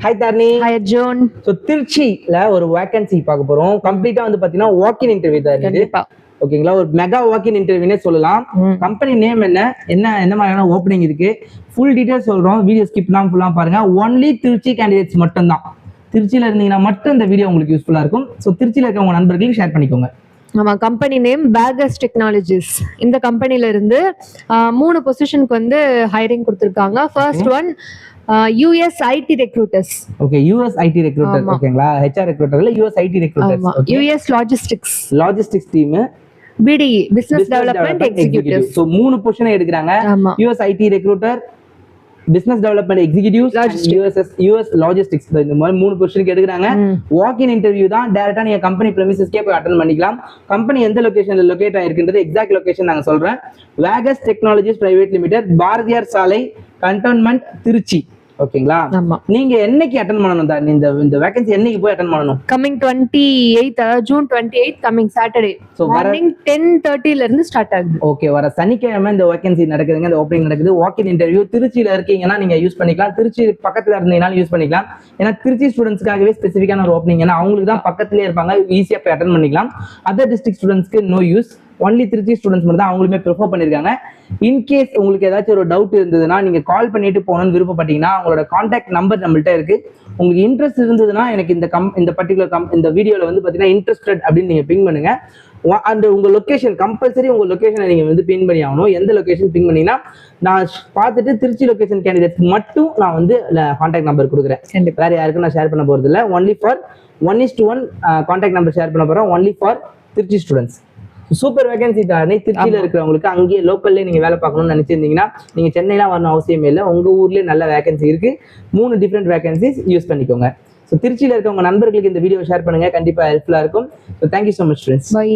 Hi Tarni. Hi John. So திருச்சில ஒரு vacancy பார்க்க போறோம். கம்ப்ளீட்டா வந்து பாத்தீங்கன்னா வாக் இன் இன்டர்வியூ தான் இது. ஓகேங்களா, ஒரு மெகா வாக் இன் இன்டர்வியூனே சொல்லலாம். கம்பெனி நேம் என்ன மாதிரியான ஓப்பனிங் இருக்கு, ஃபுல் டீடைல்ஸ் சொல்றோம். வீடியோ ஸ்கிப் பண்ணாம ஃபுல்லா பாருங்க. ஒன்லி திருச்சி கேண்டிடேட்ஸ் மட்டும் தான். திருச்சியில இருந்தீங்கன்னா மட்டும் இந்த வீடியோ உங்களுக்கு யூஸ்ஃபுல்லா இருக்கும். ஸோ திருச்சியில இருக்க உங்க நண்பர்களுக்கு ஷேர் பண்ணிக்கோங்க. ஆமா, கம்பெனி நேம் பேகஸ் டெக்னாலஜிஸ். இந்த கம்பெனில இருந்து 3 பொசிஷனுக்கு வந்து ஹையரிங் கொடுத்திருக்காங்க. First one US IT recruiters. Okay, US IT recruiter. ஓகேங்களா, HR ரெக்ரூட்டர் இல்ல, US IT recruiters. Okay, US logistics team, BDE business development executive. So 3 position எடுக்கறாங்க. US IT recruiter, business development executives, US logistics. இந்த மாதிரி 3 பொசிஷனுக்கு எடுக்கறாங்க. Walk in interview தான். டைரக்டா நீங்க கம்பெனி பிரெமிசஸ்க்கே போய் அட்டெண்ட் பண்ணிக்கலாம். கம்பெனி எந்த லொகேஷன்ல லொகேட் ஆயிருக்குன்றது எக்ஸாக்ட் லொகேஷன் நாங்க சொல்றேன். Vegas technologies private limited, Bharathiyar சாலை, கண்டோன்மெண்ட், திருச்சி. ஓகேங்களா, நீங்க என்னைக்கு அட்டெண்ட் பண்ணணும் தான்? இந்த வேகன்சி என்னைக்கு போய் அட்டெண்ட் பண்ணணும்? Coming 28 June 28 coming Saturday. So morning 10:30 ல இருந்து ஸ்டார்ட் ஆகுது. ஓகே, வர சனிக்கிழமை இந்த வேகன்சி நடக்குதுங்க. இந்த ஓப்பனிங் நடக்குது. வாக் இன் இன்டர்வியூ திருச்சியில இருக்கீங்கன்னா நீங்க யூஸ் பண்ணிக்கலாம். திருச்சி பக்கத்துல இருந்தீங்கனாலும் யூஸ் பண்ணிக்கலாம். ஏன்னா திருச்சி ஸ்டூடெண்ட்ஸ்க்காகவே ஸ்பெசிஃபிக்கான ஒரு ஓப்பனிங். ஏன்னா அவங்களுக்கு தான் பக்கத்துலயே இருப்பாங்க, ஈஸியா போய் அட்டெண்ட் பண்ணிக்கலாம். அதர் டிஸ்ட்ரிக்ட் ஸ்டூடெண்ட்ஸ்க்கு no use. Only Trichy students மட்டும் தான் அவங்களுமே ப்ரிஃபர் பண்ணிருக்காங்க. இன்கேஸ் உங்களுக்கு ஏதாச்சும் ஒரு டவுட் இருந்ததுன்னா நீங்க கால் பண்ணிட்டு போகணும்னு விருப்பப்பட்டீங்கன்னா அவங்களோட கான்டாக்ட் நம்பர் நம்மள்ட்ட இருக்கு. உங்களுக்கு இன்ட்ரெஸ்ட் இருந்ததுன்னா எனக்கு இந்த பர்டிகுலர் இந்த வீடியோல வந்து பாத்தீங்கன்னா இன்ட்ரெஸ்டட் அப்படின்னு நீங்க பிங் பண்ணுங்க. அந்த உங்க லொகேஷன் கம்பல்சரி உங்க லொகேஷனை நீங்க வந்து பின் பண்ணி ஆகணும். எந்த லொகேஷன் பின் பண்ணீங்கன்னா நான் பார்த்துட்டு திருச்சி லொகேஷன் கேண்டிடேட் மட்டும் நான் வந்து கான்டாக்ட் நம்பர் கொடுக்குறேன். வேற யாருக்கும் நான் ஷேர் பண்ண போறது இல்லை. Only for 1:1 contact number share பண்ண போறோம். Only for Trichy students. Super vacancy தானே. திருச்சியில இருக்கிறவங்களுக்கு அங்கேயே லோக்கல்லே நீங்க வேலை பார்க்கணும்னு நினைச்சிருந்தீங்கன்னா நீங்க சென்னைலாம் வரணும் அவசியமே இல்லை. உங்க ஊர்லயே நல்ல வேகன்சி இருக்கு. 3 டிஃப்ரெண்ட் வேகன்சிஸ் யூஸ் பண்ணிக்கோங்க. ஸோ திருச்சியில இருக்கவங்க நண்பர்களுக்கு இந்த வீடியோ ஷேர் பண்ணுங்க, கண்டிப்பா ஹெல்ப்ஃபுல்லா இருக்கும். So thank you so much friends. By.